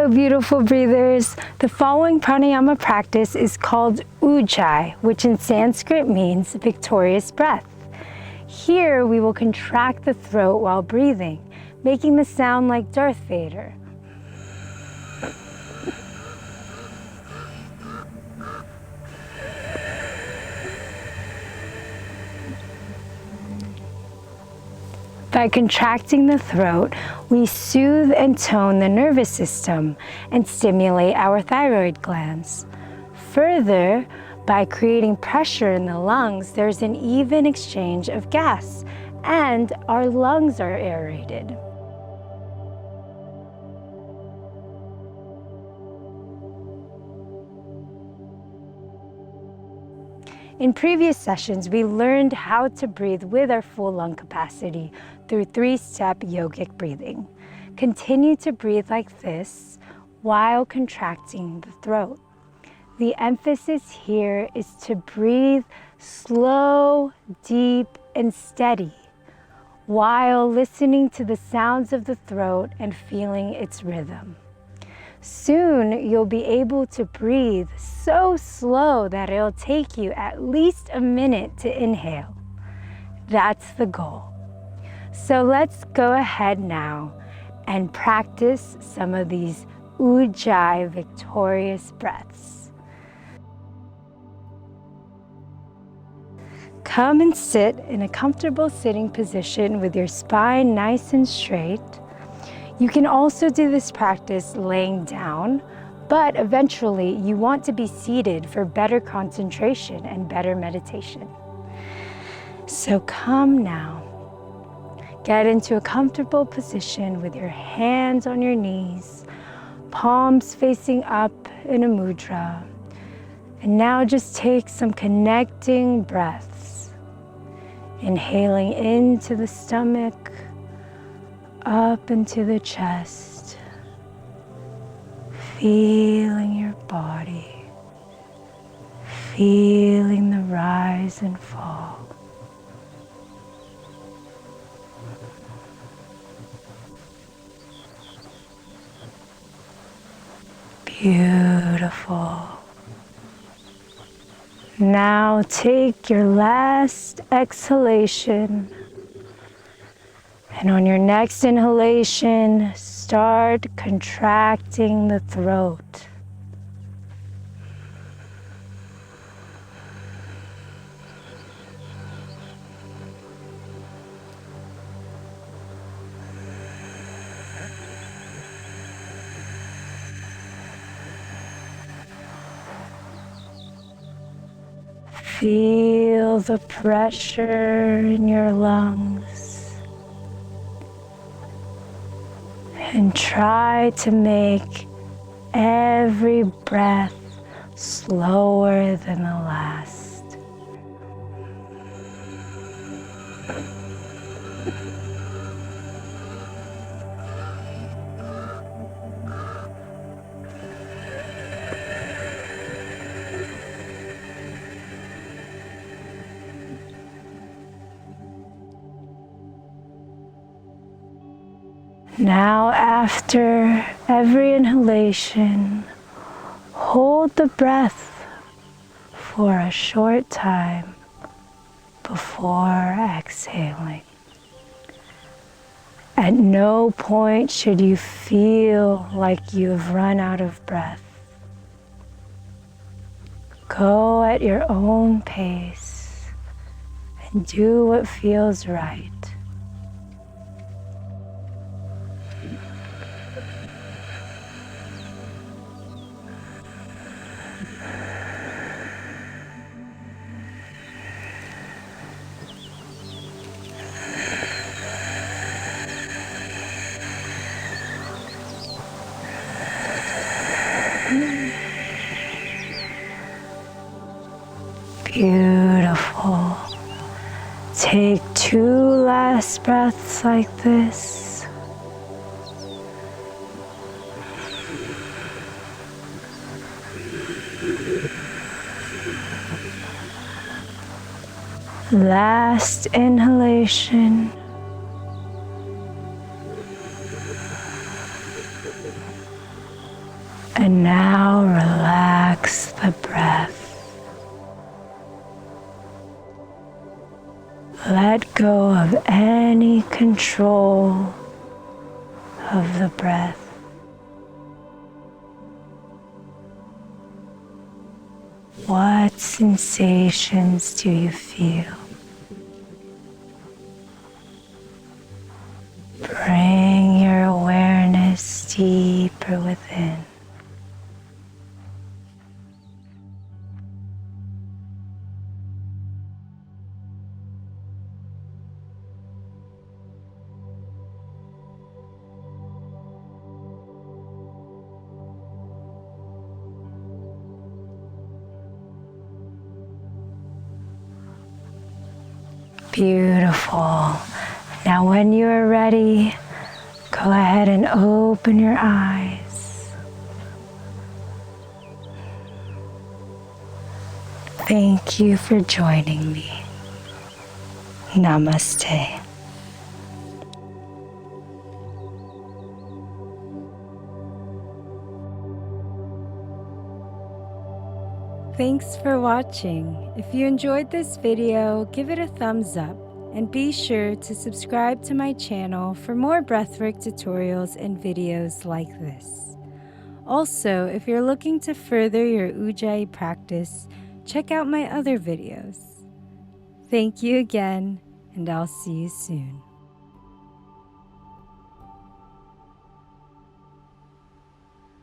Hello, beautiful breathers. The following pranayama practice is called Ujjayi, which in Sanskrit means victorious breath. Here we will contract the throat while breathing, making the sound like Darth Vader. By contracting the throat, we soothe and tone the nervous system and stimulate our thyroid glands. Further, by creating pressure in the lungs, there's an even exchange of gas, and our lungs are aerated. In previous sessions, we learned how to breathe with our full lung capacity through three-step yogic breathing. Continue to breathe like this while contracting the throat. The emphasis here is to breathe slow, deep, and steady while listening to the sounds of the throat and feeling its rhythm. Soon, you'll be able to breathe so slow that it'll take you at least a minute to inhale. That's the goal. So let's go ahead now and practice some of these Ujjayi victorious breaths. Come and sit in a comfortable sitting position with your spine nice and straight. You can also do this practice laying down, but eventually you want to be seated for better concentration and better meditation. So come now. Get into a comfortable position with your hands on your knees, palms facing up in a mudra. And now just take some connecting breaths. Inhaling into the stomach, up into the chest, feeling your body, feeling the rise and fall. Beautiful. Now take your last exhalation. And on your next inhalation, start contracting the throat. Feel the pressure in your lungs. And try to make every breath slower than the last. Now, after every inhalation, hold the breath for a short time before exhaling. At no point should you feel like you've run out of breath. Go at your own pace and do what feels right. Beautiful. Take 2 last breaths like this. Last inhalation. And now relax the breath. Let go of any control of the breath. What sensations do you feel? Bring your awareness deeper within. Beautiful. Now when you are ready, go ahead and open your eyes. Thank you for joining me. Namaste. Thanks for watching. If you enjoyed this video, give it a thumbs up and be sure to subscribe to my channel for more breathwork tutorials and videos like this. Also, if you're looking to further your Ujjayi practice, check out my other videos. Thank you again, and I'll see you soon.